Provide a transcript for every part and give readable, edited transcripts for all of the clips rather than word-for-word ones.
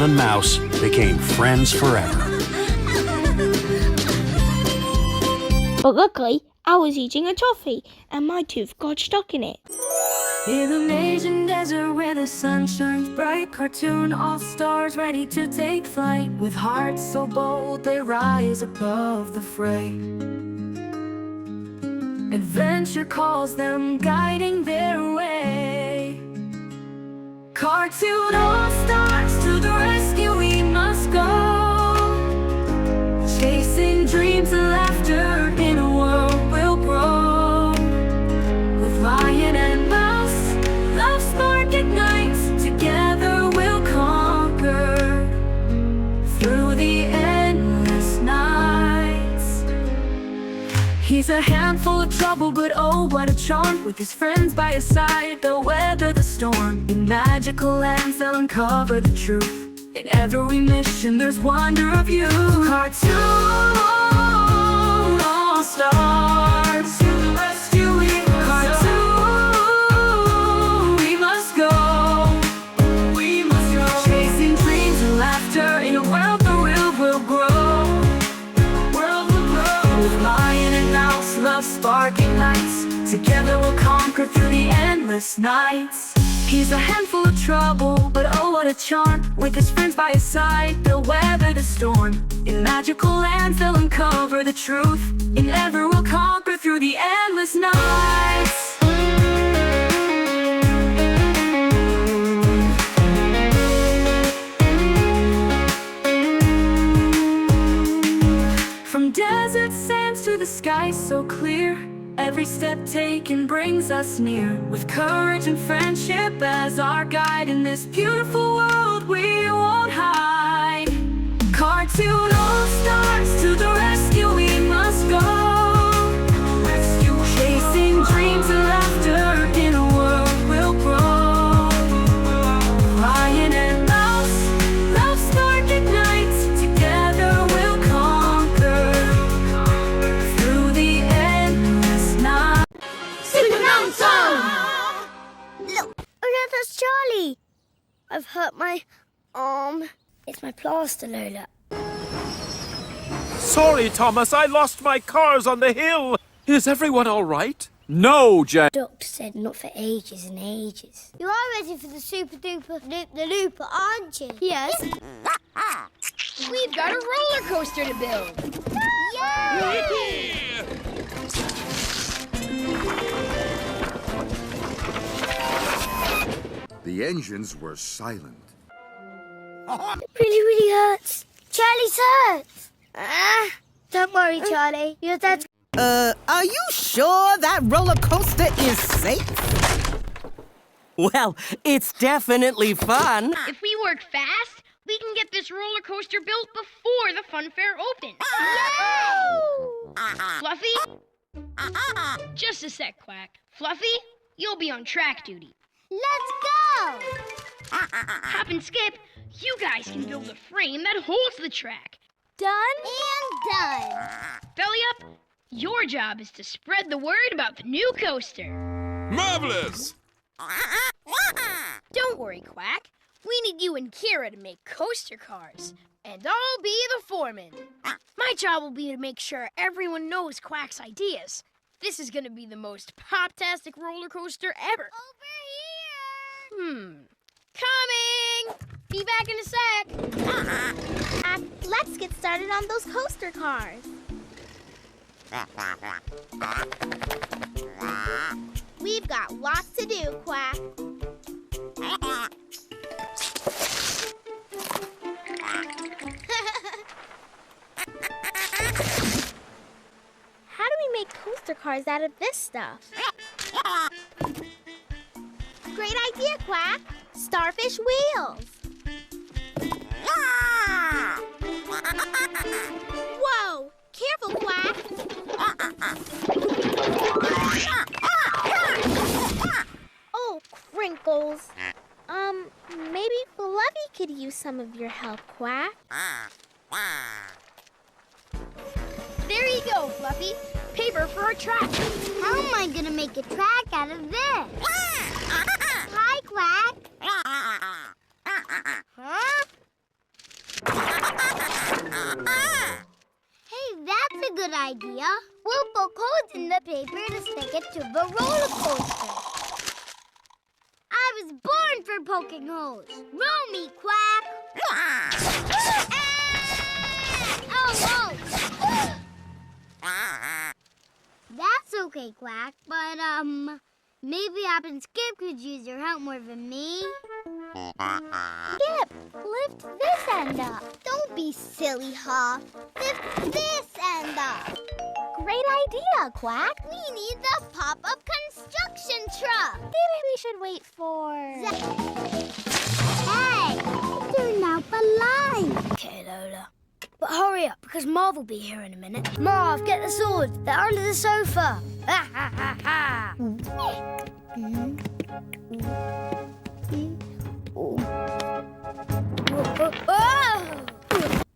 and Mouse became friends forever. But luckily, I was eating a toffee and my tooth got stuck in it. In the Asian desert where the sun shines bright, cartoon all-stars ready to take flight. With hearts so bold they rise above the fray. Adventure calls them, guiding their way. Cartoon all-stars, to the rescue we must go. Chasing dreams and laughter in a world we'll grow. With lion and mouse, love spark ignites. Together we'll conquer through the endless nights. He's a handful of trouble, but oh what a charm. With his friends by his side, they'll weather the storm. In magical lands they'll uncover the truth. In every mission there's wonder of you. Cartoon all-stars, to the rescue we must go. Cartoon, we must go. We must go. Chasing dreams and laughter in a world the world will grow. World will grow. With lion and mouse, love sparking lights. Together we'll conquer through the endless nights. He's a handful of trouble, but oh what a charm. With his friends by his side, they'll weather the storm. In magical lands they'll uncover the truth. In ever we'll conquer through the endless nights. From desert sands to the sky so clear, every step taken brings us near. With courage and friendship as our guide, in this beautiful world we won't hide. Cartoon all-stars, to the rescue we must go. Chasing dreams and laughter in a world we'll grow. Lion and mouse, love spark ignites. Together we'll conquer through the endless night. Look, oh yeah, that's Charlie. I've hurt my arm. It's my plaster, Lola. Sorry, Thomas, I lost my cars on the hill. Is everyone all right? No, Jack. Doctor said not for ages and ages. You are ready for the super duper loop-the-looper, aren't you? Yes. We've got a roller coaster to build. Yay! The engines were silent. It really hurts. Charlie's hurt. Don't worry, Charlie. Your dad's... Are you sure that roller coaster is safe? Well, it's definitely fun. If we work fast, we can get this roller coaster built before the fun fair opens. Yay! Fluffy? Just a sec, Quack. Fluffy, you'll be on track duty. Let's go! Hop and Skip, you guys can build a frame that holds the track. Done and done. Belly Up, your job is to spread the word about the new coaster. Marvelous! Don't worry, Quack. We need you and Kira to make coaster cars, and I'll be the foreman. My job will be to make sure everyone knows Quack's ideas. This is going to be the most pop-tastic roller coaster ever. Over here. Coming! Be back in a sec. Let's get started on those coaster cars. We've got lots to do, Quack. How do we make coaster cars out of this stuff? Great idea, Quack. Starfish wheels. Whoa! Careful, Quack. Oh, crinkles. Maybe Fluffy could use some of your help, Quack. There you go, Fluffy. Paper for a track. How am I gonna make a track out of this? Hi, Quack. Huh? Hey, that's a good idea. We'll poke holes in the paper to stick it to the roller coaster. I was born for poking holes. Roll me, Quack. Oh, that's okay, Quack, but, maybe Hop and Skip could use your help more than me. Skip, lift this end up. Don't be silly, Hop. Lift this end up. Great idea, Quack. We need the pop-up construction truck. Maybe we should wait for... Hey, turn out the line. Okay, Lola. But hurry up, because Marv will be here in a minute. Marv, get the swords. They're under the sofa. Ha, ha, ha, ha. Oh!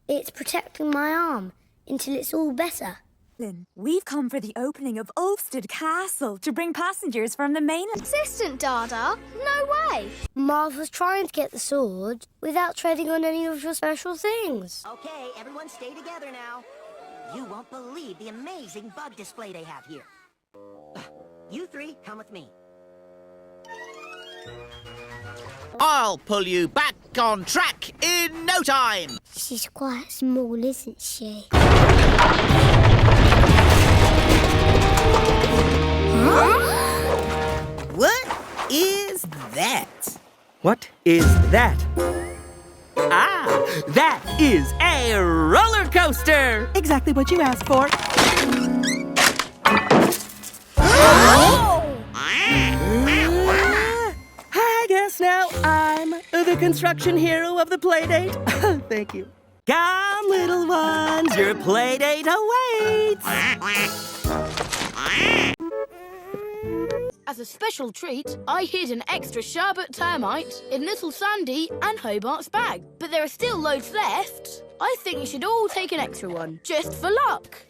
It's protecting my arm until it's all better. We've come for the opening of Ulfstead Castle to bring passengers from the mainland. Assistant Dada? No way. Marv was trying to get the sword without treading on any of your special things. Okay, everyone stay together now. You won't believe the amazing bug display they have here. You three, come with me. I'll pull you back on track in no time. She's quite small, isn't she? What is that? What is that? Ah, that is a roller coaster! Exactly what you asked for. I guess now I'm the construction hero of the playdate. Thank you. Come, little ones, your playdate awaits. As a special treat, I hid an extra sherbet termite in Little Sandy and Hobart's bag. But there are still loads left. I think you should all take an extra one, just for luck.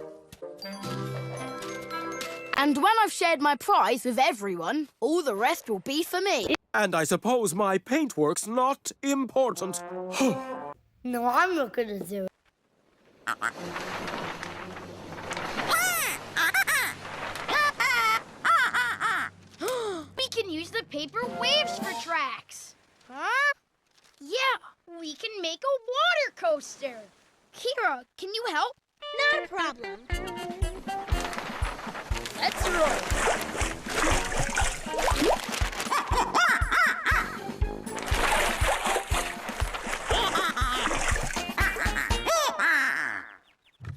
And when I've shared my prize with everyone, all the rest will be for me. And I suppose my paintwork's not important. No, I'm not gonna do it. We can use the paper waves for tracks. Huh? Yeah, we can make a water coaster. Kira, can you help? Not a problem. Let's roll.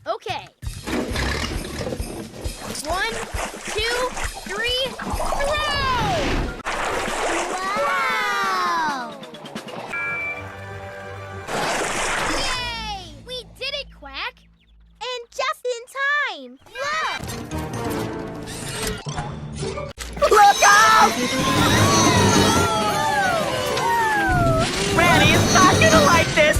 Okay. 1, 2, 3, throw! Wow! Yay! We did it, Quack! And just in time. Look! Look out! Granny is not gonna like this!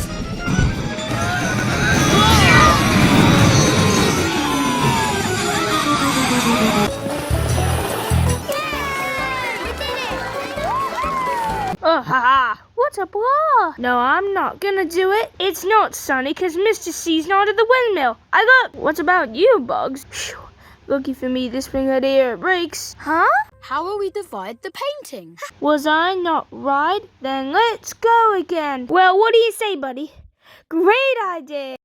Oh, ha! What a blah! No, I'm not gonna do it. It's not sunny because Mr. C's not at the windmill. I got... What about you, Bugs? Phew. Lucky for me, this thing had air brakes. Huh? How will we divide the painting? Was I not right? Then let's go again. Well, what do you say, buddy? Great idea!